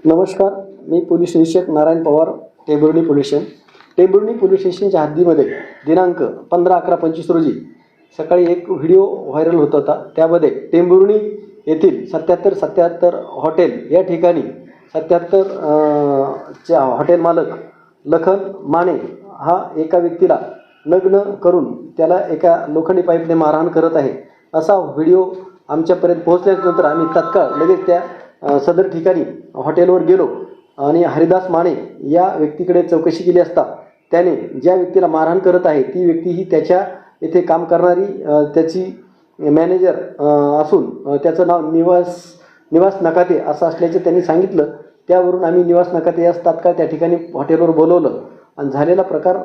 नमस्कार, मी पोलीस निरीक्षक Narayan Pawar, Tembhurni police station. Tembhurni police स्टेशनच्या हद्दीमध्ये दिनांक 15/11/25 रोजी सकाळी एक व्हिडिओ व्हायरल होत होता. त्यामध्ये टेंभुर्णी येथील 7777 हॉटेल या ठिकाणी 77 च्या हॉटेल मालक लखन माने हा एका व्यक्तीला नग्न करून त्याला एका लोखंडी पाईपने मारहाण करत आहे, असा व्हिडिओ आमच्यापर्यंत पोहोचल्यानंतर आम्ही तात्काळ लगेच त्या सदर ठिकाणी हॉटेलवर गेलो आणि हरिदास माने या व्यक्तीकडे चौकशी केली असता त्याने ज्या व्यक्तीला मारहाण करत आहे ती व्यक्ती ही त्याच्या येथे काम करणारी त्याची मॅनेजर असून त्याचं नाव निवास नकाते असं असल्याचे त्यांनी सांगितलं. त्यावरून आम्ही निवास नकाते यास तात्काळ त्या ठिकाणी हॉटेलवर बोलवलं आणि झालेला प्रकार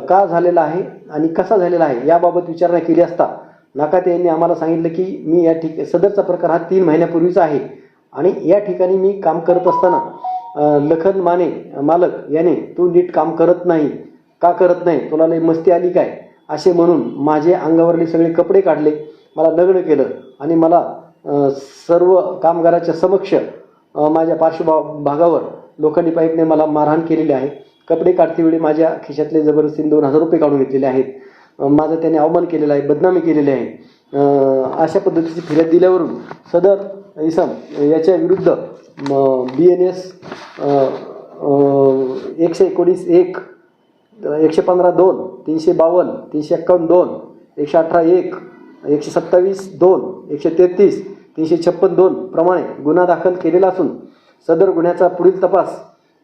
का झालेला आहे आणि कसा झालेला आहे याबाबत विचारणा केली असता नकाते यांनी आम्हाला सांगितलं की मी या सदरचा प्रकार हा 3 महिन्यापूर्वीचा आहे आणि या ठिकाणी मी काम करत असताना लखन माने मालक याने तू नीट काम करत नाही, का करत नाही, तुला लई मस्ती आली काय असे म्हणून माझे अंगावरले सगळे कपडे काढले, मला नग्न केलं आणि मला सर्व कामगाराच्या समक्ष माझ्या पार्श्वभागावर लोखंडी पाईपने मला मारहाण केलेली आहे. कपडे काढतेवेळी माझ्या खिशातले जबरदस्तीने 2000 रुपये काढून घेतलेले आहेत. माझं त्याने अवमान केलेला आहे, बदनामी केलेली आहे. अशा पद्धतीची फिर्याद दिल्यावरून सदर इसम याच्या विरुद्ध BNS 119(1), 115(2), 352, 351(2), 118(1), 127(2), 133, 356(2) प्रमाणे गुन्हा दाखल केलेला असून सदर गुन्ह्याचा पुढील तपास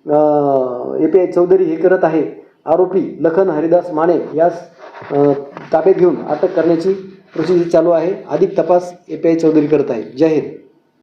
API चौधरी हे करत आहे. आरोपी लखन हरिदास माने यास ताब्यात घेऊन अटक करण्याची प्रोसिजर चालू आहे. अधिक तपास API चौधरी करत आहे. जय हिंद.